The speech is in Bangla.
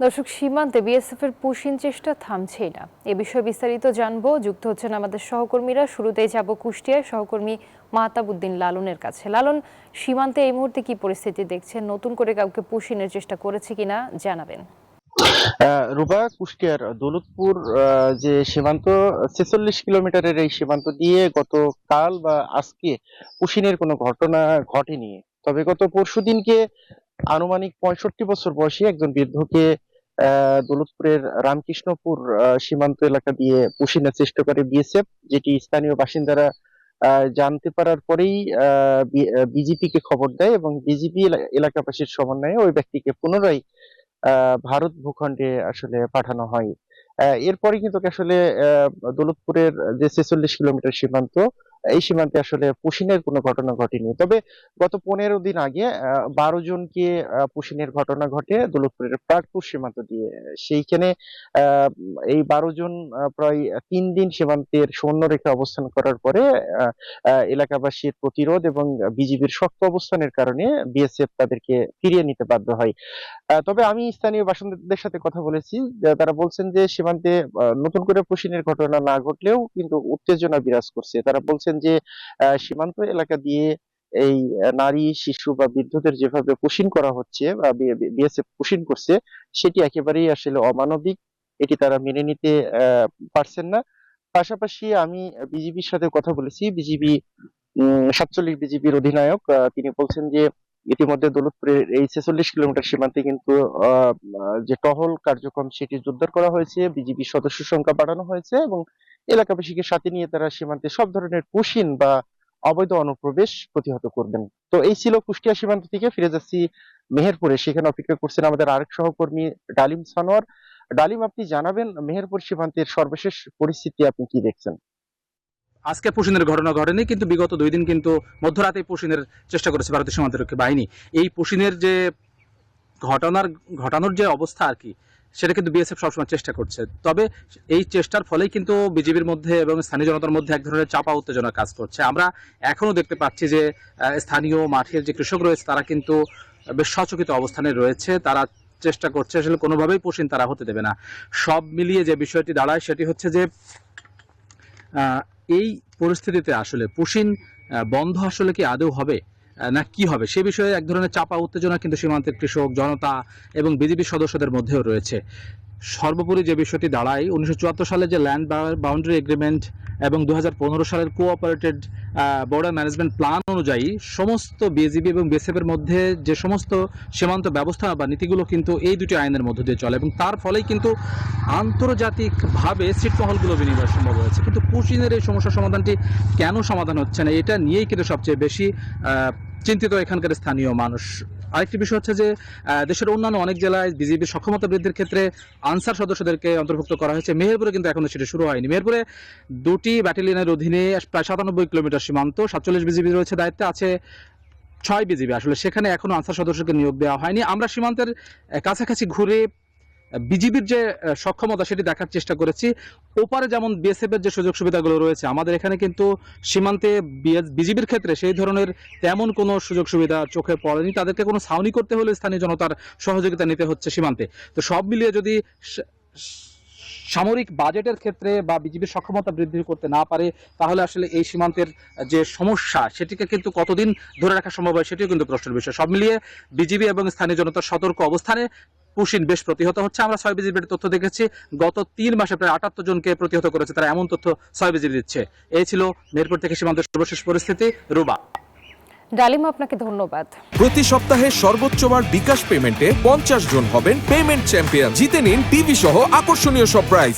দর্শক, সীমান্তে বিএসএফ এর পুশিন চেষ্টা থামছেই না। এ বিষয়ে বিস্তারিত জানবো, যুক্ত হচ্ছেন আমাদের সহকর্মীরা। শুরুতেই যাব কুষ্টিয়ায় সহকর্মী মাহতাবউদ্দিন লালনের কাছে। লালন, সীমান্তে এই মুহূর্তে কি পরিস্থিতি দেখছেন? নতুন করে কাউকে পুশিনের চেষ্টা করেছে কিনা জানাবেন। রুবা, কুষ্টিয়ার দৌলতপুর যে সীমান্ত ৪৬ কিলোমিটারের এই সীমান্ত দিয়ে গতকাল বা আজকে পুশিনের কোনো ঘটনা ঘটেনি। তবে গত পরশুদিনকে আনুমানিক ৬৫ বছর বয়সী একজন বৃদ্ধকে দৌলতপুরের রামকৃষ্ণপুর সীমান্ত এলাকা দিয়ে পুশিনের চেষ্টা করে বিএসএফ, যেটি স্থানীয় বাসিন্দারা জানতে পারার পরেই বিজিপি কে খবর দেয় এবং বিজিপি এলাকাবাসীর সমন্বয়ে ওই ব্যক্তিকে পুনরায় ভারত ভূখণ্ডে আসলে পাঠানো হয়। এরপরে কিন্তু আসলে দৌলতপুরের যে ৪৬ কিলোমিটার সীমান্ত, এই সীমান্তে আসলে পুশিনের কোনো ঘটনা ঘটেনি। তবে গত ১৫ দিন আগে ১২ জনকে পুশিনের ঘটনা ঘটে দৌলতপুরের প্রাগপুর সীমান্ত দিয়ে। সেইখানে এই ১২ জন প্রায় ৩ দিন সীমান্তের সৈন্যরেখা অবস্থান করার পরে এলাকাবাসীর প্রতিরোধ এবং বিজিবির শক্ত অবস্থানের কারণে বিএসএফ তাদেরকে ফিরিয়ে নিতে বাধ্য হয়। তবে আমি স্থানীয় বাসিন্দাদের সাথে কথা বলেছি, তারা বলছেন যে সীমান্তে নতুন করে পুশিনের ঘটনা না ঘটলেও কিন্তু উত্তেজনা বিরাজ করছে। তারা বলছেন যে সীমান্ত এলাকা দিয়ে এই নারী, শিশু বা বৃদ্ধদের যেভাবে পুশিন করা হচ্ছে বা বিএসএফ পুশিন করছে, সেটি একেবারেই আসলে অমানবিক। এটি তারা মেনে নিতে পারছেন না। পাশাপাশি আমি বিজিবির সাথে কথা বলেছি। বিজিবি ৪৭ বিজিবির অধিনায়ক, তিনি বলছেন যে ইতিমধ্যে দৌলতপুরের এই ৪৬ কিলোমিটার সীমান্তে কিন্তু যে টহল কার্যক্রম সেটি জোরদার করা হয়েছে, বিজিবির সদস্য সংখ্যা বাড়ানো হয়েছে এবং এলাকাবাসীকে সাথে নিয়ে তারা সীমান্তে সব ধরনের পুশিন বা অবৈধ অনুপ্রবেশ প্রতিহত করবেন। তো এই ছিল কুষ্টিয়া সীমান্ত থেকে। ফিরে যাচ্ছি মেহেরপুরে, সেখানে অপেক্ষা করছেন আমাদের আরেক সহকর্মী ডালিম সানোয়ার। ডালিম, আপনি জানাবেন মেহেরপুর সীমান্তের সর্বশেষ পরিস্থিতি আপনি কি দেখছেন? আজকে পুশিনের ঘটনা ঘটেনি, কিন্তু বিগত ২ দিন কিন্তু মধ্যরাতে পুশিনের চেষ্টা করেছে ভারতীয় সীমান্তরক্ষী বাহিনী। এই পুশিনের যে ঘটানোর যে অবস্থা আর কি, সেটা কিন্তু বিএসএফ সবসময় চেষ্টা করছে। তবে এই চেষ্টার ফলেই কিন্তু বিজিবির মধ্যে এবং স্থানীয় জনতার মধ্যে এক ধরনের চাপা উত্তেজনা কাজ করছে। আমরা এখনো দেখতে পাচ্ছি যে স্থানীয় মাঠের যে কৃষক রয়েছে তারা কিন্তু বেশ সচকিত অবস্থানে রয়েছে। তারা চেষ্টা করছে, আসলে কোনোভাবেই পুশিন তারা হতে দেবে না। সব মিলিয়ে যে বিষয়টি দাঁড়ায় সেটি হচ্ছে যে এই পরিস্থিতিতে আসলে পুশিন বন্ধ আসলে কি আদৌ হবে না কি হবে, সে বিষয়ে এক ধরনের চাপা উত্তেজনা কিন্তু সীমান্তের কৃষক জনতা এবং বিজিবি সদস্যদের মধ্যেও রয়েছে। সর্বোপরি যে বিষয়টি দাঁড়ায়, ১৯৭৪ সালে যে ল্যান্ড বাউন্ডারি এগ্রিমেন্ট এবং ২০১৫ সালের কোঅপারেটেড বর্ডার ম্যানেজমেন্ট প্ল্যান অনুযায়ী সমস্ত বিজিবি এবং বিএসএফ এর মধ্যে যে সমস্ত সীমান্ত ব্যবস্থা বা নীতিগুলো কিন্তু এই দুটি আইনের মধ্য দিয়ে চলে এবং তার ফলেই কিন্তু আন্তর্জাতিকভাবে ছিটমহলগুলো বিনিময় সম্ভব হয়েছে। কিন্তু পুশিনের এই সমস্যার সমাধানটি কেন সমাধান হচ্ছে না, এটা নিয়েই কিন্তু সবচেয়ে বেশি চিন্তিত এখানকার স্থানীয় মানুষ। আরেকটি বিষয় হচ্ছে যে দেশের অন্যান্য অনেক জেলায় বিজিবির সক্ষমতা বৃদ্ধির ক্ষেত্রে আনসার সদস্যদেরকে অন্তর্ভুক্ত করা হয়েছে। মেহেরপুরে কিন্তু এখনো সেটা শুরু হয়নি। মেহেরপুরে ২টি ব্যাটালিয়নের অধীনে প্রায় ৯৭ কিলোমিটার সীমান্ত, ৪৭ বিজিবি রয়েছে, দায়িত্বে আছে ৬ বিজিবি। আসলে সেখানে এখনো আনসার সদস্যকে নিয়োগ দেওয়া হয়নি। আমরা সীমান্তের কাছাকাছি ঘুরে বিজিবির যে সক্ষমতা সেটি দেখার চেষ্টা করেছি। ওপারে যেমন বিএসএফ এর যে সুযোগ সুবিধাগুলো রয়েছে, আমাদের এখানে কিন্তু সীমান্তে বিজিবির ক্ষেত্রে সেই ধরনের তেমন কোনো সুযোগ সুবিধা চোখে পড়েনি। তাদেরকে কোনো ছাউনি করতে হলে স্থানীয় জনতার সহযোগিতা নিতে হচ্ছে সীমান্তে। তো সব মিলিয়ে যদি সামরিক বাজেটের ক্ষেত্রে বা বিজিবির সক্ষমতা বৃদ্ধি করতে না পারে, তাহলে আসলে এই সীমান্তের যে সমস্যা সেটিকে কিন্তু কতদিন ধরে রাখা সম্ভব হয় সেটিও কিন্তু প্রশ্নের বিষয়। সব মিলিয়ে বিজিবি এবং স্থানীয় জনতার সতর্ক অবস্থানে পুশিন বেশ প্রতিহত হচ্ছে। আমরা ৬ বিজিবির তথ্য দেখেছি, গত ৩ মাসে প্রায় ৭৮ জনকে প্রতিহত করেছে তারা, এমন তথ্য ৬ বিজিবি দিচ্ছে। এই ছিল মেহেরপুর থেকে সীমান্তের সর্বশেষ পরিস্থিতি। রুবা। ডালিম, আপনাকে ধন্যবাদ। প্রতি সপ্তাহে সর্বোচ্চ বার বিকাশ পেমেন্টে ৫০ জন হবেন পেমেন্ট চ্যাম্পিয়ন। জিতে নিন টিভি সহ আকর্ষণীয় সব প্রাইজ।